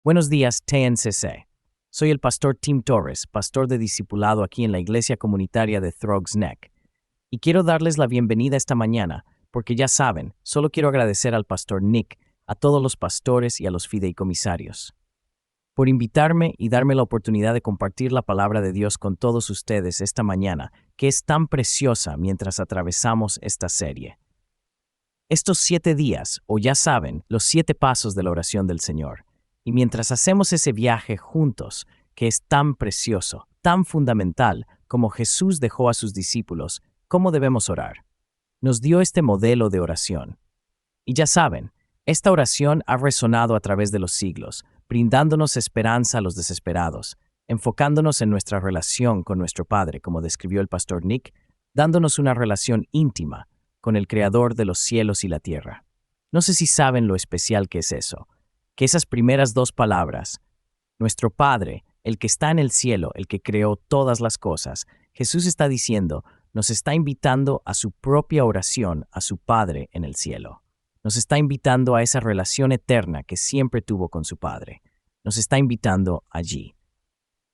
Buenos días, TNCC. Soy el pastor Tim Torres, pastor de discipulado aquí en la iglesia comunitaria de Throgs Neck. Y quiero darles la bienvenida esta mañana, porque ya saben, solo quiero agradecer al pastor Nick, a todos los pastores y a los fideicomisarios, por invitarme y darme la oportunidad de compartir la palabra de Dios con todos ustedes esta mañana, que es tan preciosa mientras atravesamos esta serie. Estos 7 días, o ya saben, los 7 pasos de la oración del Señor. Y mientras hacemos ese viaje juntos, que es tan precioso, tan fundamental, como Jesús dejó a sus discípulos, ¿cómo debemos orar? Nos dio este modelo de oración. Y ya saben, esta oración ha resonado a través de los siglos, brindándonos esperanza a los desesperados, enfocándonos en nuestra relación con nuestro Padre, como describió el pastor Nick, dándonos una relación íntima con el Creador de los cielos y la tierra. No sé si saben lo especial que es eso, que esas primeras 2 palabras, nuestro Padre, el que está en el cielo, el que creó todas las cosas, Jesús está diciendo, nos está invitando a su propia oración a su Padre en el cielo. Nos está invitando a esa relación eterna que siempre tuvo con su Padre. Nos está invitando allí.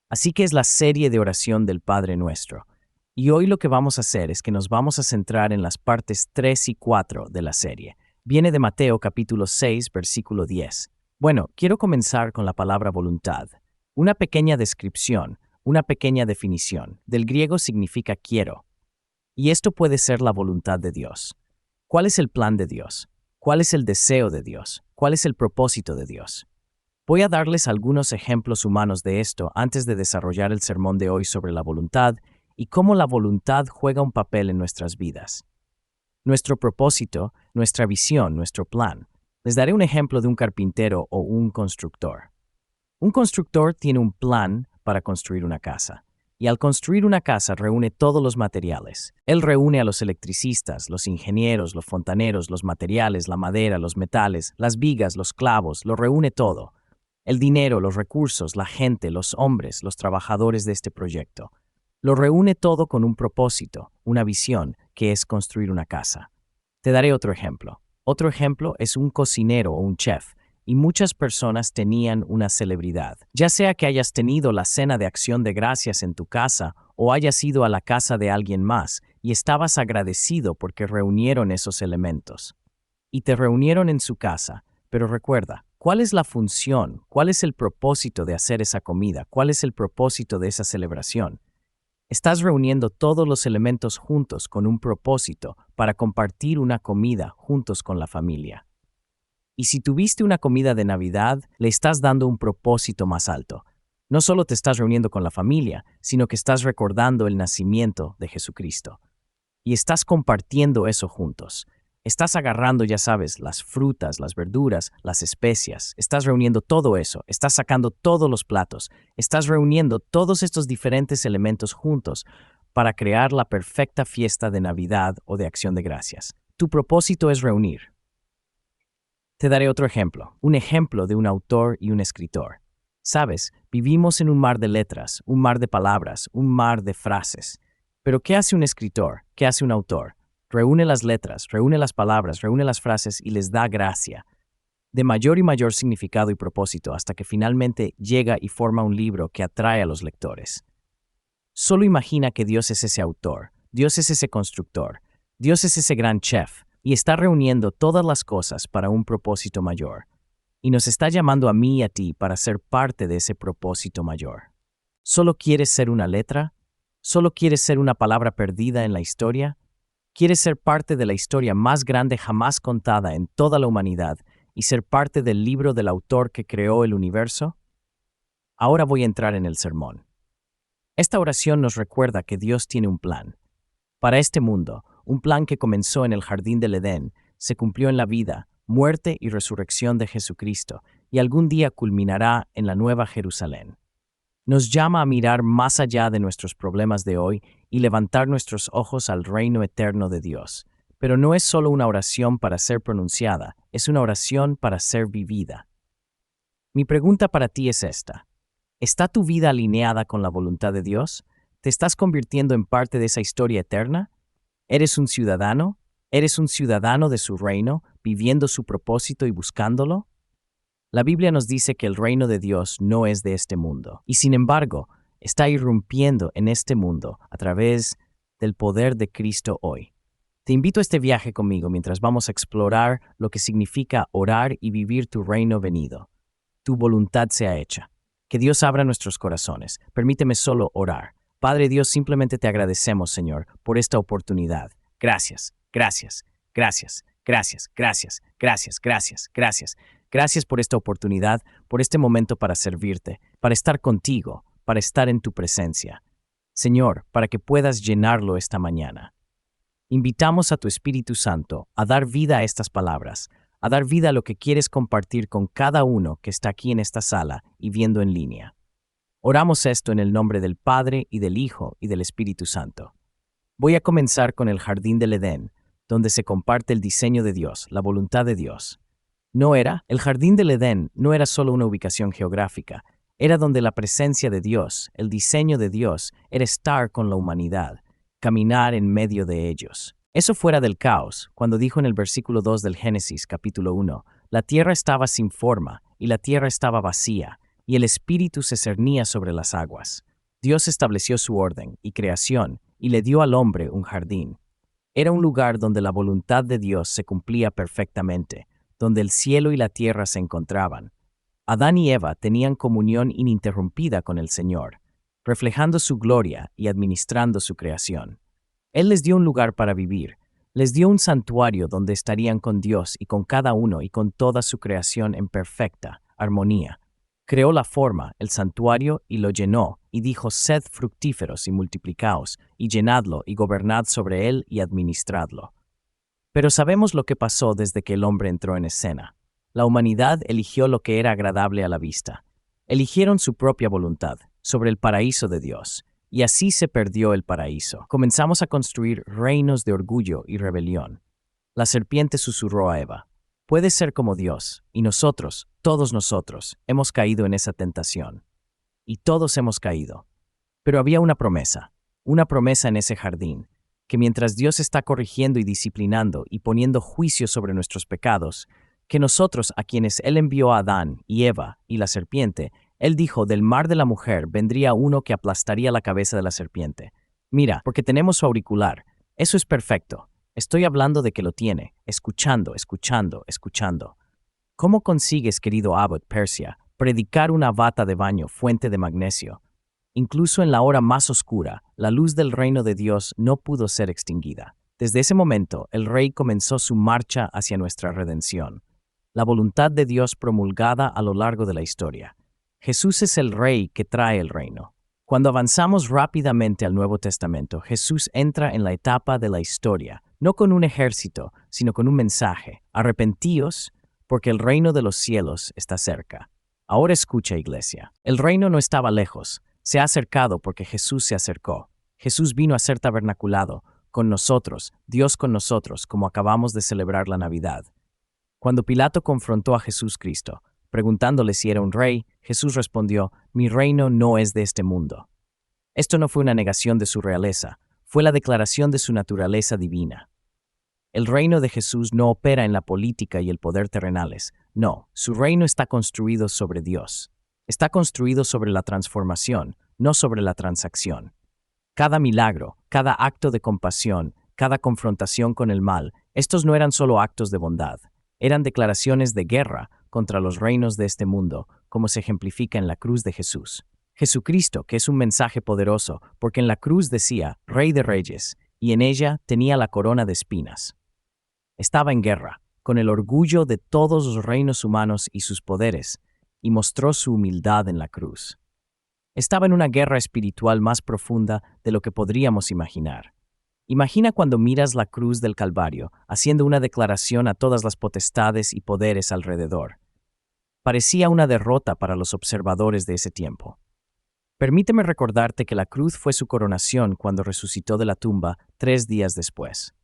Así que es la serie de oración del Padre Nuestro. Y hoy lo que vamos a hacer es que nos vamos a centrar en las partes 3 y 4 de la serie. Viene de Mateo capítulo 6, versículo 10. Bueno, quiero comenzar con la palabra voluntad. Una pequeña descripción, una pequeña definición. Del griego significa quiero. Y esto puede ser la voluntad de Dios. ¿Cuál es el plan de Dios? ¿Cuál es el deseo de Dios? ¿Cuál es el propósito de Dios? Voy a darles algunos ejemplos humanos de esto antes de desarrollar el sermón de hoy sobre la voluntad y cómo la voluntad juega un papel en nuestras vidas. Nuestro propósito, nuestra visión, nuestro plan. Les daré un ejemplo de un carpintero o un constructor. Un constructor tiene un plan para construir una casa. Y al construir una casa reúne todos los materiales. Él reúne a los electricistas, los ingenieros, los fontaneros, los materiales, la madera, los metales, las vigas, los clavos, lo reúne todo. El dinero, los recursos, la gente, los hombres, los trabajadores de este proyecto. Lo reúne todo con un propósito, una visión, que es construir una casa. Te daré otro ejemplo. Otro ejemplo es un cocinero o un chef, y muchas personas tenían una celebridad. Ya sea que hayas tenido la cena de acción de gracias en tu casa o hayas ido a la casa de alguien más y estabas agradecido porque reunieron esos elementos. Y te reunieron en su casa, pero recuerda, ¿cuál es la función? ¿Cuál es el propósito de hacer esa comida? ¿Cuál es el propósito de esa celebración? Estás reuniendo todos los elementos juntos con un propósito para compartir una comida juntos con la familia. Y si tuviste una comida de Navidad, le estás dando un propósito más alto. No solo te estás reuniendo con la familia, sino que estás recordando el nacimiento de Jesucristo. Y estás compartiendo eso juntos. Estás agarrando, ya sabes, las frutas, las verduras, las especias. Estás reuniendo todo eso. Estás sacando todos los platos. Estás reuniendo todos estos diferentes elementos juntos para crear la perfecta fiesta de Navidad o de Acción de Gracias. Tu propósito es reunir. Te daré otro ejemplo. Un ejemplo de un autor y un escritor. Sabes, vivimos en un mar de letras, un mar de palabras, un mar de frases. Pero ¿qué hace un escritor? ¿Qué hace un autor? Reúne las letras, reúne las palabras, reúne las frases y les da gracia, de mayor y mayor significado y propósito, hasta que finalmente llega y forma un libro que atrae a los lectores. Solo imagina que Dios es ese autor, Dios es ese constructor, Dios es ese gran chef, y está reuniendo todas las cosas para un propósito mayor. Y nos está llamando a mí y a ti para ser parte de ese propósito mayor. ¿Solo quieres ser una letra? ¿Solo quieres ser una palabra perdida en la historia? ¿Quieres ser parte de la historia más grande jamás contada en toda la humanidad y ser parte del libro del autor que creó el universo? Ahora voy a entrar en el sermón. Esta oración nos recuerda que Dios tiene un plan. Para este mundo, un plan que comenzó en el jardín del Edén, se cumplió en la vida, muerte y resurrección de Jesucristo, y algún día culminará en la Nueva Jerusalén. Nos llama a mirar más allá de nuestros problemas de hoy y levantar nuestros ojos al reino eterno de Dios. Pero no es solo una oración para ser pronunciada, es una oración para ser vivida. Mi pregunta para ti es esta. ¿Está tu vida alineada con la voluntad de Dios? ¿Te estás convirtiendo en parte de esa historia eterna? ¿Eres un ciudadano? ¿Eres un ciudadano de su reino, viviendo su propósito y buscándolo? La Biblia nos dice que el reino de Dios no es de este mundo, y sin embargo, está irrumpiendo en este mundo a través del poder de Cristo hoy. Te invito a este viaje conmigo mientras vamos a explorar lo que significa orar y vivir tu reino venido. Tu voluntad sea hecha. Que Dios abra nuestros corazones. Permíteme solo orar. Padre Dios, simplemente te agradecemos, Señor, por esta oportunidad. Gracias, gracias, gracias, gracias, gracias, gracias, gracias, gracias. Gracias por esta oportunidad, por este momento para servirte, para estar contigo, para estar en tu presencia. Señor, para que puedas llenarlo esta mañana. Invitamos a tu Espíritu Santo a dar vida a estas palabras, a dar vida a lo que quieres compartir con cada uno que está aquí en esta sala y viendo en línea. Oramos esto en el nombre del Padre y del Hijo y del Espíritu Santo. Voy a comenzar con el Jardín del Edén, donde se comparte el diseño de Dios, la voluntad de Dios. El Jardín del Edén no era solo una ubicación geográfica, era donde la presencia de Dios, el diseño de Dios, era estar con la humanidad, caminar en medio de ellos. Eso fuera del caos, cuando dijo en el versículo 2 del Génesis, capítulo 1, la tierra estaba sin forma, y la tierra estaba vacía, y el Espíritu se cernía sobre las aguas. Dios estableció su orden y creación, y le dio al hombre un jardín. Era un lugar donde la voluntad de Dios se cumplía perfectamente, donde el cielo y la tierra se encontraban. Adán y Eva tenían comunión ininterrumpida con el Señor, reflejando su gloria y administrando su creación. Él les dio un lugar para vivir, les dio un santuario donde estarían con Dios y con cada uno y con toda su creación en perfecta armonía. Creó la forma, el santuario, y lo llenó, y dijo: «Sed fructíferos y multiplicaos, y llenadlo, y gobernad sobre él, y administradlo». Pero sabemos lo que pasó desde que el hombre entró en escena. La humanidad eligió lo que era agradable a la vista. Eligieron su propia voluntad, sobre el paraíso de Dios, y así se perdió el paraíso. Comenzamos a construir reinos de orgullo y rebelión. La serpiente susurró a Eva: «Puedes ser como Dios», y nosotros, todos nosotros, hemos caído en esa tentación. Y todos hemos caído. Pero había una promesa en ese jardín, que mientras Dios está corrigiendo y disciplinando y poniendo juicio sobre nuestros pecados, que nosotros, a quienes Él envió a Adán y Eva y la serpiente, Él dijo: «Del mar de la mujer vendría uno que aplastaría la cabeza de la serpiente». Mira, porque tenemos su auricular. Eso es perfecto. Estoy hablando de que lo tiene, escuchando, escuchando, escuchando. ¿Cómo consigues, querido Abbot Persia, predicar una bata de baño fuente de magnesio? Incluso en la hora más oscura, la luz del reino de Dios no pudo ser extinguida. Desde ese momento, el Rey comenzó su marcha hacia nuestra redención. La voluntad de Dios promulgada a lo largo de la historia. Jesús es el Rey que trae el reino. Cuando avanzamos rápidamente al Nuevo Testamento, Jesús entra en la etapa de la historia, no con un ejército, sino con un mensaje: «Arrepentíos, porque el reino de los cielos está cerca». Ahora escucha, iglesia. El reino no estaba lejos. Se ha acercado porque Jesús se acercó. Jesús vino a ser tabernaculado con nosotros, Dios con nosotros, como acabamos de celebrar la Navidad. Cuando Pilato confrontó a Jesús Cristo, preguntándole si era un rey, Jesús respondió: «Mi reino no es de este mundo». Esto no fue una negación de su realeza, fue la declaración de su naturaleza divina. El reino de Jesús no opera en la política y el poder terrenales. No, su reino está construido sobre Dios. Está construido sobre la transformación, no sobre la transacción. Cada milagro, cada acto de compasión, cada confrontación con el mal, estos no eran solo actos de bondad, eran declaraciones de guerra contra los reinos de este mundo, como se ejemplifica en la cruz de Jesús. Jesucristo, que es un mensaje poderoso, porque en la cruz decía Rey de Reyes, y en ella tenía la corona de espinas. Estaba en guerra, con el orgullo de todos los reinos humanos y sus poderes, y mostró su humildad en la cruz. Estaba en una guerra espiritual más profunda de lo que podríamos imaginar. Imagina cuando miras la cruz del Calvario, haciendo una declaración a todas las potestades y poderes alrededor. Parecía una derrota para los observadores de ese tiempo. Permíteme recordarte que la cruz fue su coronación cuando resucitó de la tumba 3 días después.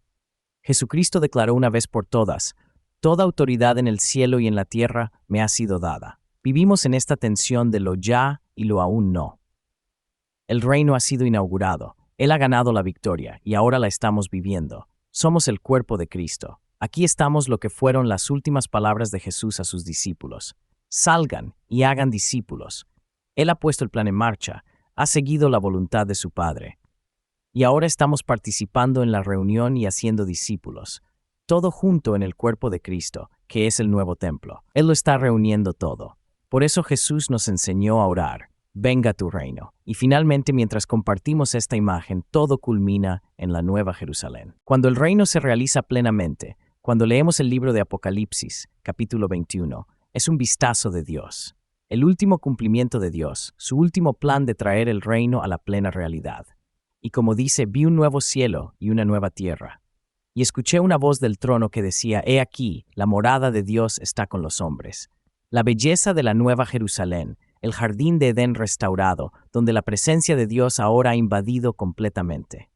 Jesucristo declaró una vez por todas: «Toda autoridad en el cielo y en la tierra me ha sido dada». Vivimos en esta tensión de lo ya y lo aún no. El reino ha sido inaugurado, Él ha ganado la victoria y ahora la estamos viviendo. Somos el cuerpo de Cristo. Aquí estamos lo que fueron las últimas palabras de Jesús a sus discípulos: Salgan y hagan discípulos. Él ha puesto el plan en marcha, ha seguido la voluntad de su Padre. Y ahora estamos participando en la reunión y haciendo discípulos, todo junto en el cuerpo de Cristo, que es el nuevo templo. Él lo está reuniendo todo. Por eso Jesús nos enseñó a orar, venga tu reino. Y finalmente, mientras compartimos esta imagen, todo culmina en la Nueva Jerusalén. Cuando el reino se realiza plenamente, cuando leemos el libro de Apocalipsis, capítulo 21, es un vistazo de Dios. El último cumplimiento de Dios, su último plan de traer el reino a la plena realidad. Y como dice, vi un nuevo cielo y una nueva tierra. Y escuché una voz del trono que decía, he aquí, la morada de Dios está con los hombres. La belleza de la Nueva Jerusalén, el jardín de Edén restaurado, donde la presencia de Dios ahora ha invadido completamente.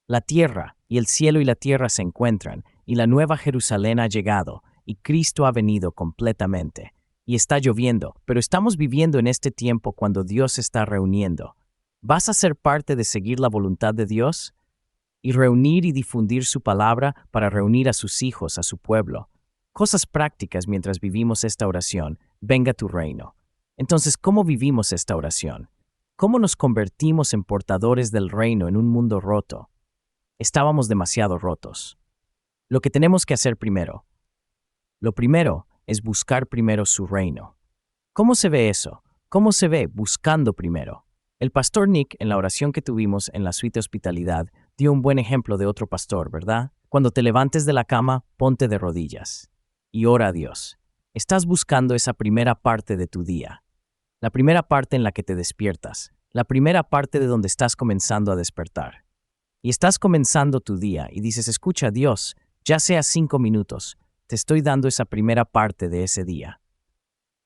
La tierra y el cielo y la tierra se encuentran, y la Nueva Jerusalén ha llegado, y Cristo ha venido completamente. Y está lloviendo, pero estamos viviendo en este tiempo cuando Dios se está reuniendo. ¿Vas a ser parte de seguir la voluntad de Dios? Y reunir y difundir su palabra para reunir a sus hijos, a su pueblo. Cosas prácticas mientras vivimos esta oración, venga tu reino. Entonces, ¿cómo vivimos esta oración? ¿Cómo nos convertimos en portadores del reino en un mundo roto? Estábamos demasiado rotos. Lo que tenemos que hacer primero. Lo primero es buscar primero su reino. ¿Cómo se ve eso? ¿Cómo se ve buscando primero? El pastor Nick, en la oración que tuvimos en la suite hospitalidad, dio un buen ejemplo de otro pastor, ¿verdad? Cuando te levantes de la cama, ponte de rodillas y ora a Dios. Estás buscando esa primera parte de tu día, la primera parte en la que te despiertas, la primera parte de donde estás comenzando a despertar. Y estás comenzando tu día y dices, escucha Dios, ya sea 5 minutos, te estoy dando esa primera parte de ese día.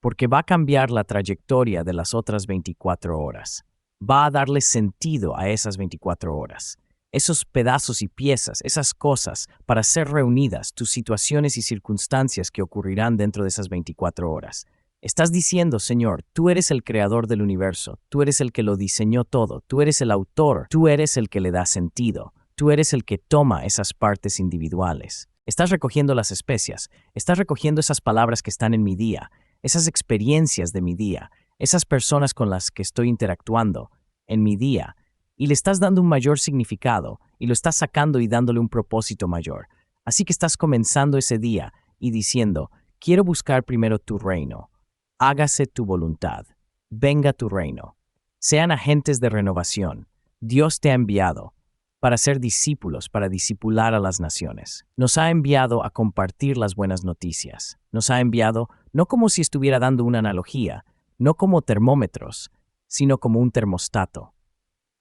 Porque va a cambiar la trayectoria de las otras 24 horas. Va a darle sentido a esas 24 horas. Esos pedazos y piezas, esas cosas, para ser reunidas, tus situaciones y circunstancias que ocurrirán dentro de esas 24 horas. Estás diciendo, Señor, tú eres el creador del universo, tú eres el que lo diseñó todo, tú eres el autor, tú eres el que le da sentido, tú eres el que toma esas partes individuales. Estás recogiendo las especias, estás recogiendo esas palabras que están en mi día, esas experiencias de mi día, esas personas con las que estoy interactuando en mi día, y le estás dando un mayor significado, y lo estás sacando y dándole un propósito mayor. Así que estás comenzando ese día y diciendo, quiero buscar primero tu reino. Hágase tu voluntad. Venga tu reino. Sean agentes de renovación. Dios te ha enviado para ser discípulos, para discipular a las naciones. Nos ha enviado a compartir las buenas noticias. Nos ha enviado no como si estuviera dando una analogía, no como termómetros, sino como un termostato.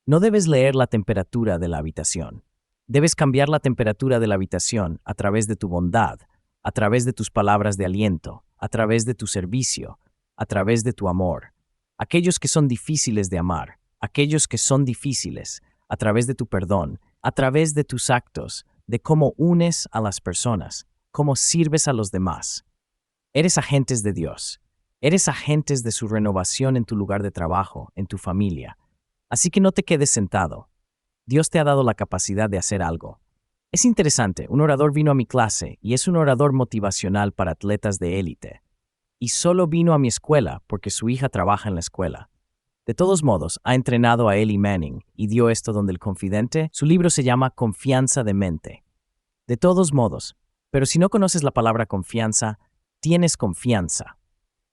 No debes leer la temperatura de la habitación. Debes cambiar la temperatura de la habitación a través de tu bondad, a través de tus palabras de aliento, a través de tu servicio, a través de tu amor. Aquellos que son difíciles de amar, aquellos que son difíciles, a través de tu perdón, a través de tus actos, de cómo unes a las personas, cómo sirves a los demás. Eres agentes de Dios. Eres agentes de su renovación en tu lugar de trabajo, en tu familia. Así que no te quedes sentado. Dios te ha dado la capacidad de hacer algo. Es interesante, un orador vino a mi clase y es un orador motivacional para atletas de élite. Y solo vino a mi escuela porque su hija trabaja en la escuela. De todos modos, ha entrenado a Eli Manning y dio esto donde el confidente, su libro se llama Confianza de Mente. De todos modos, pero si no conoces la palabra confianza, tienes confianza.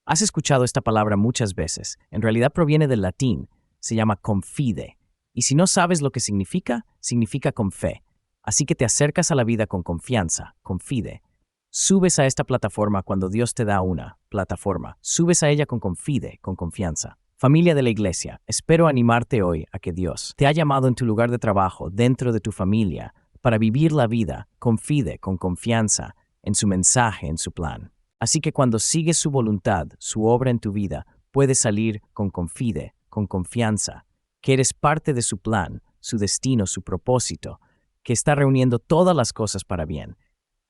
Has escuchado esta palabra muchas veces, en realidad proviene del latín, se llama confide, y si no sabes lo que significa, significa con fe. Así que te acercas a la vida con confianza, confide. Subes a esta plataforma cuando Dios te da una plataforma. Subes a ella con confide, con confianza. Familia de la Iglesia, espero animarte hoy a que Dios te ha llamado en tu lugar de trabajo, dentro de tu familia, para vivir la vida, confide, con confianza, en su mensaje, en su plan. Así que cuando sigues su voluntad, su obra en tu vida, puedes salir con confide, con confianza, que eres parte de su plan, su destino, su propósito, que está reuniendo todas las cosas para bien.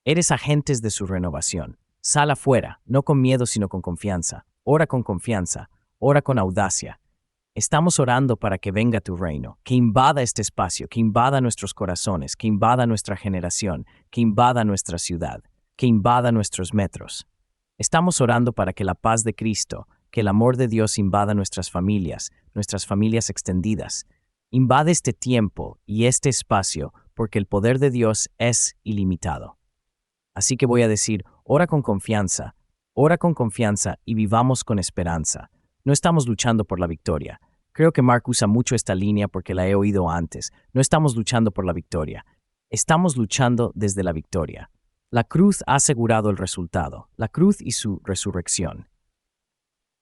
Eres agentes de su renovación. Sal afuera, no con miedo sino con confianza. Ora con confianza, ora con audacia. Estamos orando para que venga tu reino, que invada este espacio, que invada nuestros corazones, que invada nuestra generación, que invada nuestra ciudad, que invada nuestros metros. Estamos orando para que la paz de Cristo, que el amor de Dios invada nuestras familias extendidas. Invade este tiempo y este espacio porque el poder de Dios es ilimitado. Así que voy a decir, ora con confianza y vivamos con esperanza. No estamos luchando por la victoria. Creo que Mark usa mucho esta línea porque la he oído antes. No estamos luchando por la victoria. Estamos luchando desde la victoria. La cruz ha asegurado el resultado, la cruz y su resurrección.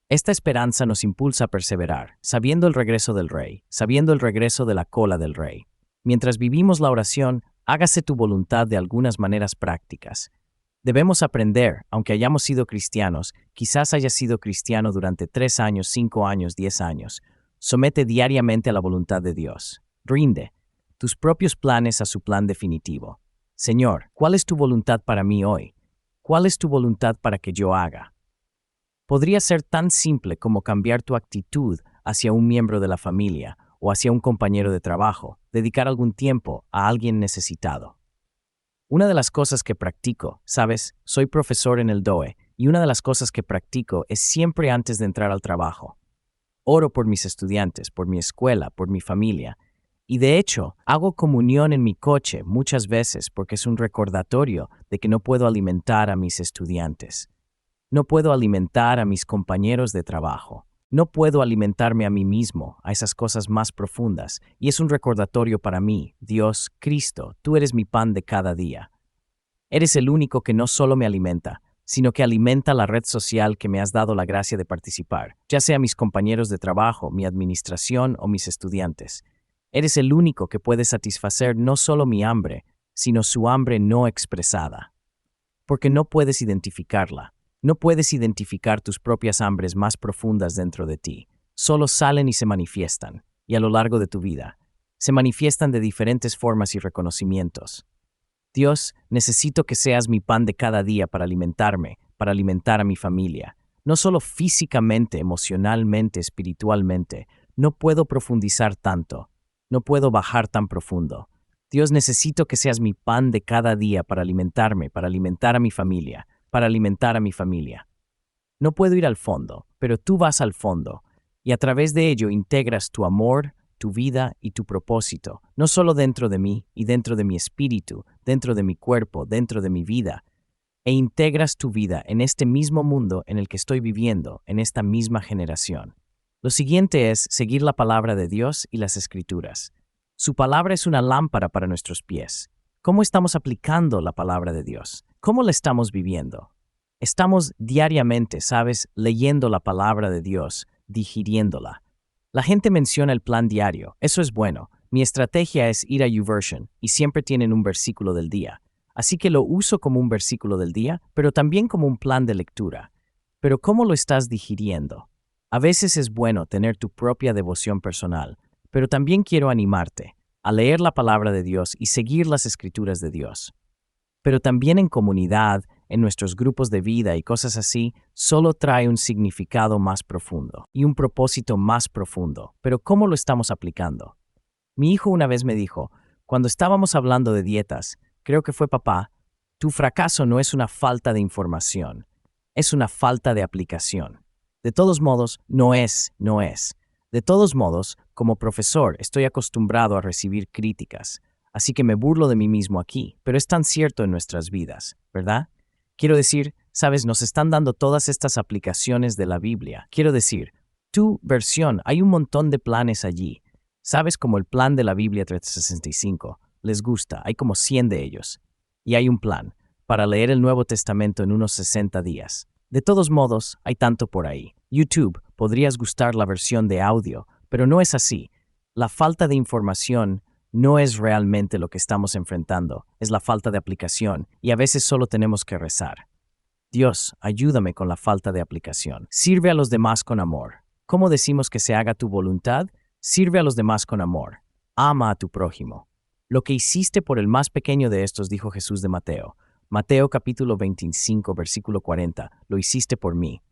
Esta esperanza nos impulsa a perseverar, sabiendo el regreso del Rey, sabiendo el regreso de la cola del Rey. Mientras vivimos la oración, hágase tu voluntad de algunas maneras prácticas. Debemos aprender, aunque hayamos sido cristianos, quizás hayas sido cristiano durante 3 años, 5 años, 10 años. Somete diariamente a la voluntad de Dios. Rinde tus propios planes a su plan definitivo. Señor, ¿cuál es tu voluntad para mí hoy? ¿Cuál es tu voluntad para que yo haga? Podría ser tan simple como cambiar tu actitud hacia un miembro de la familia o hacia un compañero de trabajo, dedicar algún tiempo a alguien necesitado. Una de las cosas que practico, ¿sabes? Soy profesor en el DOE y una de las cosas que practico es siempre antes de entrar al trabajo. Oro por mis estudiantes, por mi escuela, por mi familia. Y de hecho, hago comunión en mi coche muchas veces porque es un recordatorio de que no puedo alimentar a mis estudiantes. No puedo alimentar a mis compañeros de trabajo. No puedo alimentarme a mí mismo, a esas cosas más profundas. Y es un recordatorio para mí, Dios, Cristo, tú eres mi pan de cada día. Eres el único que no solo me alimenta, sino que alimenta la red social que me has dado la gracia de participar, ya sea mis compañeros de trabajo, mi administración o mis estudiantes. Eres el único que puede satisfacer no solo mi hambre, sino su hambre no expresada. Porque no puedes identificarla. No puedes identificar tus propias hambres más profundas dentro de ti. Solo salen y se manifiestan, y a lo largo de tu vida. Se manifiestan de diferentes formas y reconocimientos. Dios, necesito que seas mi pan de cada día para alimentarme, para alimentar a mi familia. No solo físicamente, emocionalmente, espiritualmente. No puedo profundizar tanto. No puedo bajar tan profundo. Dios, necesito que seas mi pan de cada día para alimentarme, para alimentar a mi familia, para alimentar a mi familia. No puedo ir al fondo, pero tú vas al fondo, y a través de ello integras tu amor, tu vida y tu propósito, no solo dentro de mí y dentro de mi espíritu, dentro de mi cuerpo, dentro de mi vida, e integras tu vida en este mismo mundo en el que estoy viviendo, en esta misma generación. Lo siguiente es seguir la palabra de Dios y las Escrituras. Su palabra es una lámpara para nuestros pies. ¿Cómo estamos aplicando la palabra de Dios? ¿Cómo la estamos viviendo? Estamos diariamente, ¿sabes?, leyendo la palabra de Dios, digiriéndola. La gente menciona el plan diario. Eso es bueno. Mi estrategia es ir a YouVersion y siempre tienen un versículo del día. Así que lo uso como un versículo del día, pero también como un plan de lectura. Pero ¿cómo lo estás digiriendo? A veces es bueno tener tu propia devoción personal, pero también quiero animarte a leer la palabra de Dios y seguir las escrituras de Dios. Pero también en comunidad, en nuestros grupos de vida y cosas así, solo trae un significado más profundo y un propósito más profundo. Pero ¿cómo lo estamos aplicando? Mi hijo una vez me dijo, cuando estábamos hablando de dietas, creo que fue papá, tu fracaso no es una falta de información, es una falta de aplicación. De todos modos, no es. De todos modos, como profesor, estoy acostumbrado a recibir críticas, así que me burlo de mí mismo aquí, pero es tan cierto en nuestras vidas, ¿verdad? Quiero decir, sabes, nos están dando todas estas aplicaciones de la Biblia. Quiero decir, tu versión, hay un montón de planes allí. Sabes, como el plan de la Biblia 365, les gusta, hay como 100 de ellos. Y hay un plan, para leer el Nuevo Testamento en unos 60 días. De todos modos, hay tanto por ahí. YouTube, podrías gustar la versión de audio, pero no es así. La falta de información no es realmente lo que estamos enfrentando, es la falta de aplicación, y a veces solo tenemos que rezar. Dios, ayúdame con la falta de aplicación. Sirve a los demás con amor. ¿Cómo decimos que se haga tu voluntad? Sirve a los demás con amor. Ama a tu prójimo. Lo que hiciste por el más pequeño de estos, dijo Jesús de Mateo. Mateo capítulo 25, versículo 40, lo hiciste por mí.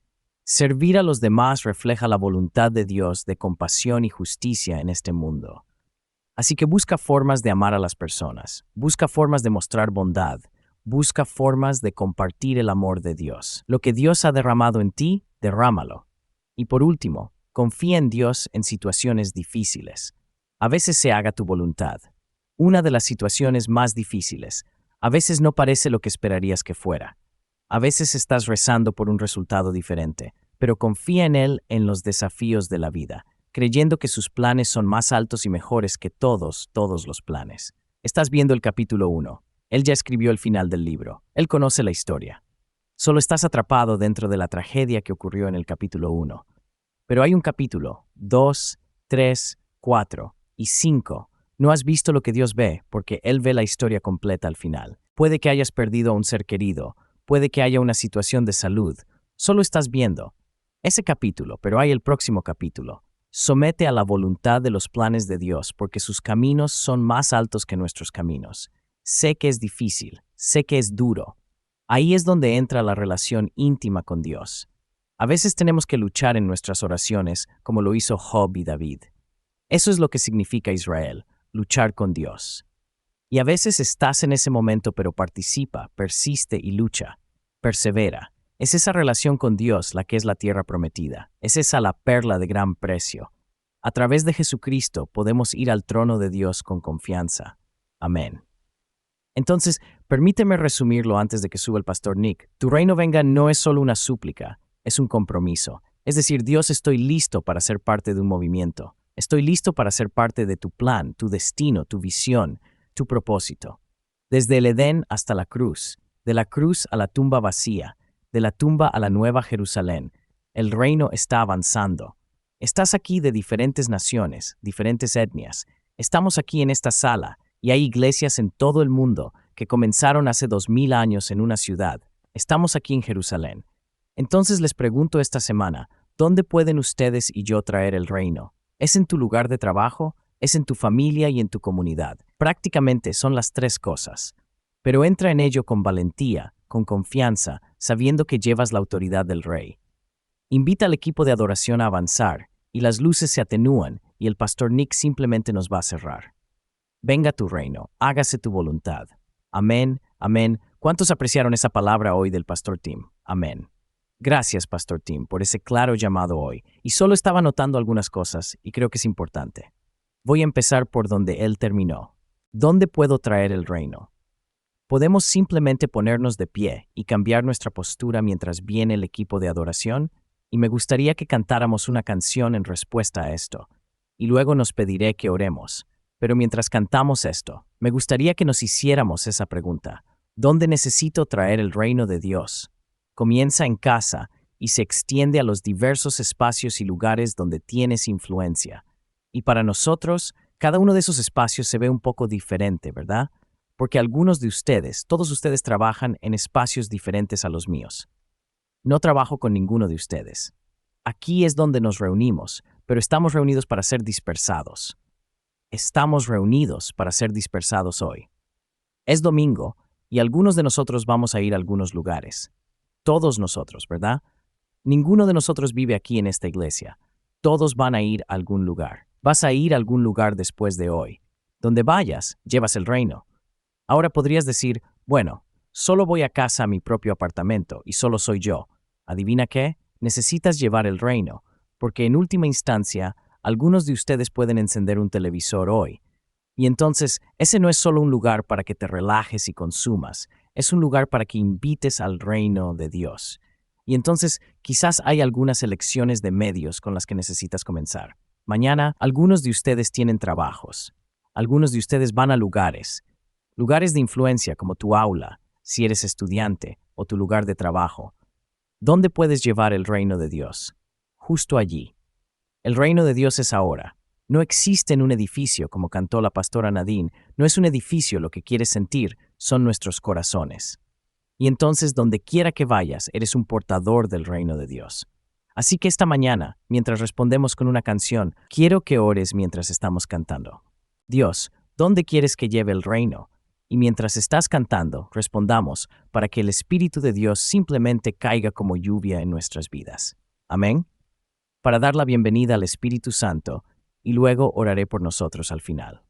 Servir a los demás refleja la voluntad de Dios de compasión y justicia en este mundo. Así que busca formas de amar a las personas, busca formas de mostrar bondad, Busca formas de compartir el amor de Dios. Lo que Dios ha derramado en ti, derrámalo. Y por último, confía en Dios en situaciones difíciles. A veces se haga tu voluntad. Una de las situaciones más difíciles. A veces no parece lo que esperarías que fuera. A veces estás rezando por un resultado diferente, pero confía en Él en los desafíos de la vida, creyendo que sus planes son más altos y mejores que todos los planes. Estás viendo el capítulo 1. Él ya escribió el final del libro. Él conoce la historia. Solo estás atrapado dentro de la tragedia que ocurrió en el capítulo 1. Pero hay un capítulo, 2, 3, 4 y 5. No has visto lo que Dios ve, porque Él ve la historia completa al final. Puede que hayas perdido a un ser querido, puede que haya una situación de salud. Solo estás viendo ese capítulo, pero hay el próximo capítulo. Somete a la voluntad de los planes de Dios, porque sus caminos son más altos que nuestros caminos. Sé que es difícil, sé que es duro. Ahí es donde entra la relación íntima con Dios. A veces tenemos que luchar en nuestras oraciones, como lo hizo Job y David. Eso es lo que significa Israel, luchar con Dios. Y a veces estás en ese momento, pero participa, persiste y lucha. Persevera. Es esa relación con Dios la que es la tierra prometida. Es esa la perla de gran precio. A través de Jesucristo podemos ir al trono de Dios con confianza. Amén. Entonces, permíteme resumirlo antes de que suba el pastor Nick. Tu reino venga no es solo una súplica, es un compromiso. Es decir, Dios, estoy listo para ser parte de un movimiento. Estoy listo para ser parte de tu plan, tu destino, tu visión, tu propósito. Desde el Edén hasta la cruz, de la cruz a la tumba vacía, de la tumba a la nueva Jerusalén, el reino está avanzando. Estás aquí de diferentes naciones, diferentes etnias. Estamos aquí en esta sala, y hay iglesias en todo el mundo que comenzaron hace 2000 años en una ciudad. Estamos aquí en Jerusalén. Entonces les pregunto esta semana, ¿dónde pueden ustedes y yo traer el reino? ¿Es en tu lugar de trabajo? ¿Es en tu familia y en tu comunidad? Prácticamente son las tres cosas. Pero entra en ello con valentía, con confianza, sabiendo que llevas la autoridad del Rey. Invita al equipo de adoración a avanzar, y las luces se atenúan, y el pastor Nick simplemente nos va a cerrar. Venga tu reino, hágase tu voluntad. Amén, amén. ¿Cuántos apreciaron esa palabra hoy del pastor Tim? Amén. Gracias, pastor Tim, por ese claro llamado hoy. Y solo estaba notando algunas cosas, y creo que es importante. Voy a empezar por donde él terminó. ¿Dónde puedo traer el reino? ¿Podemos simplemente ponernos de pie y cambiar nuestra postura mientras viene el equipo de adoración? Y me gustaría que cantáramos una canción en respuesta a esto. Y luego nos pediré que oremos. Pero mientras cantamos esto, me gustaría que nos hiciéramos esa pregunta. ¿Dónde necesito traer el reino de Dios? Comienza en casa y se extiende a los diversos espacios y lugares donde tienes influencia. Y para nosotros, cada uno de esos espacios se ve un poco diferente, ¿verdad? Porque algunos de ustedes, todos ustedes trabajan en espacios diferentes a los míos. No trabajo con ninguno de ustedes. Aquí es donde nos reunimos, pero estamos reunidos para ser dispersados. Estamos reunidos para ser dispersados hoy. Es domingo y algunos de nosotros vamos a ir a algunos lugares. Todos nosotros, ¿verdad? Ninguno de nosotros vive aquí en esta iglesia. Todos van a ir a algún lugar. Vas a ir a algún lugar después de hoy. Donde vayas, llevas el reino. Ahora podrías decir, bueno, solo voy a casa a mi propio apartamento y solo soy yo. ¿Adivina qué? Necesitas llevar el reino, porque en última instancia, algunos de ustedes pueden encender un televisor hoy. Y entonces, ese no es solo un lugar para que te relajes y consumas, es un lugar para que invites al reino de Dios. Y entonces, quizás hay algunas elecciones de medios con las que necesitas comenzar. Mañana, algunos de ustedes tienen trabajos. Algunos de ustedes van a lugares de influencia como tu aula, si eres estudiante, o tu lugar de trabajo. ¿Dónde puedes llevar el reino de Dios? Justo allí. El reino de Dios es ahora. No existe en un edificio, como cantó la pastora Nadine. No es un edificio lo que quieres sentir, son nuestros corazones. Y entonces, donde quiera que vayas, eres un portador del reino de Dios. Así que esta mañana, mientras respondemos con una canción, quiero que ores mientras estamos cantando. Dios, ¿dónde quieres que lleve el reino? Y mientras estás cantando, respondamos para que el Espíritu de Dios simplemente caiga como lluvia en nuestras vidas. Amén. Para dar la bienvenida al Espíritu Santo, y luego oraré por nosotros al final.